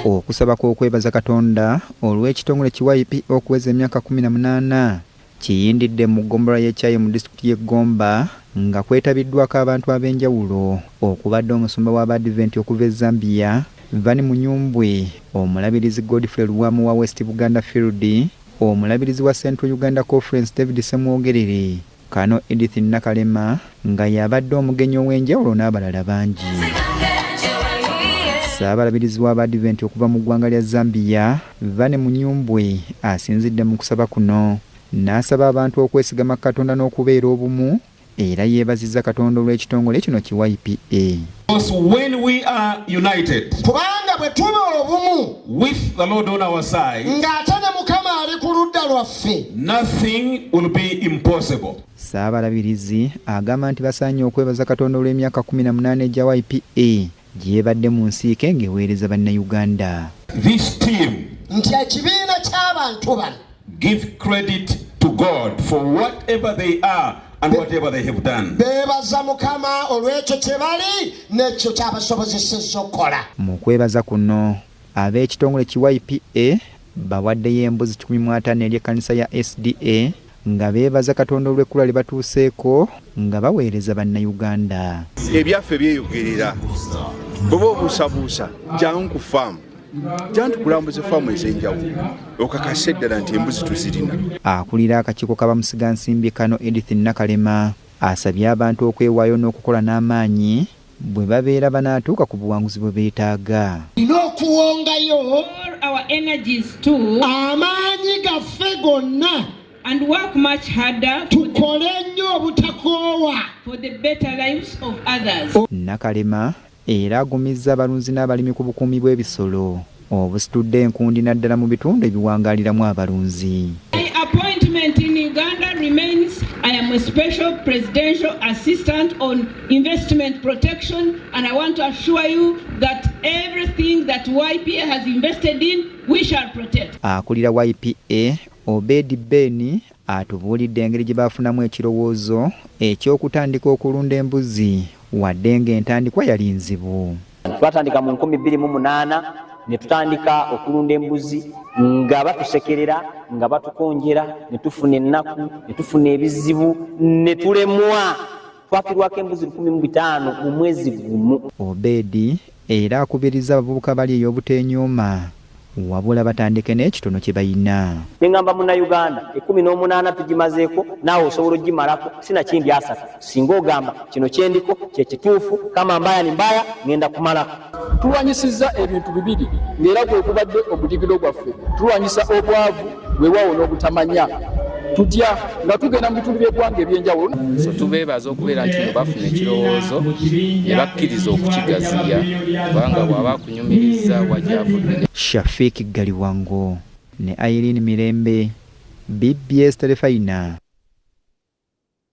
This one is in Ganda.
Okusaba kw'okwebaza Katonda olw'ekitongole kiwayipi okuweza emyaka 18 kiyindidde mu ggombolola y'ekyayi mu disitulikiti y'e Gomba nga kwetabiddwako abantu ab'enjawulo okubadde omusumba w'Abadiventi okuva e Zambia Vani Munyumbwe, omulabirizi Godfrey Luwamu wa West Buganda Field, omulabirizi wa Central Uganda Conference David Semwogerere, Kano Edith Nakalema nga yabadde omugenyi ow'enjawulo n'abalala bangi. Saabalabirizi w'Abadiventi okuva mu ggwanga lya Zambia Vani Munyumbwe asinzidde mu kusaba kuno n'asaba abantu okwesigama Katonda n'okubeera obumu era yeebazizza Katonda olw'ekitongole kino kiwayipa. When we are united kubanga bwe tuba obumu with the Lord on our side, ng'ate ne Mukama ali ku ludda lwaffe, nothing will be impossible. Saabalabirizi agamba nti basaanye okwebaza Katonda olw'emyaka 18 egya YPA gyebadde mu nsiike ng'eweereza bannayuganda. This team nti ekibiina ky'abantu bano give credit to God for whatever they are and whatever they have done. beebaza Mukama olw'ekyo kye bali n'ekyo ky'abasobozesezza okukola. Mu kwebaza kuno ab'ekitongole kiwayipa bawaddeyo embuzi 15 eri ekkanisa ya SDA nga beebaza Katonda olw'ekkula lye batuuseeko nga baweereza bannayuganda. Ebyaffe byeyogerera bw'oba obuusabuusa jangu ku faamu jantu kulambuza faamu ez'enjawulo okakase ddala nti embuzi tuzirina. Akulira akakiiko k'abamusigansimbi Kano Edith Nakalema asabye abantu okwewaayo n'okukola n'amaanyi bwe babeera banaatuuka ku buwanguzi bwe beetaaga. N'okuwongayo our energies too amaanyi gaffe gonna and work much harder tukole nnyo obutakoowa for the better lives of others. Nakalema era agumizza abalunzi n'abalimi ku bukuumi bw'ebisolo obusitudde enkundi naddala mu bitundu ebiwangaaliramu abalunzi. My appointment in Uganda remains. I am a special presidential assistant on investment protection, and I want to assure you that everything that YPA has invested in, we shall protect. Akulira YPA Obedi Beni atubuulidde engeri gye baafunamu ekirowoozo eky'okutandika okulunda embuzi wadde ng'entandikwa yali nzibu. Twatandika mu 2008 ne tutandika okulunda embuzi nga batusekerera nga batukonjera ne tufuna ennaku ne tufuna ebizibu ne tulemwa twafirwako embuzi 15,000 mu mwezi gumu. Obedi era akubiriza abavubuka bali ey'obuteenyooma wabula batandike n'ekitono kye bayina. Ngamba munnayuganda 18 tugimazeeko naawe osobola ogimalako sinakindi 3 singa ogamba kino kyendiko kyekituufu kama mbaya ni mbaya ngenda kumalako. Tulwanyisizza ebintu bibiri ng'era gwe kubadde obudigiro gwaffe. Tulwanyisa obwavu weewaawo n'obutamanya tutya nga tugenda mu bitundu by'eggwanga ebyenjawulo. So tubeebaza okubeera nti no bafuna ekirowoozo ne bakkiriza okukigaziya kubanga bw'aba akunyumiriza wajavudde. Shafiki Galiwango ne Irene Mirembe, BBS Telefina.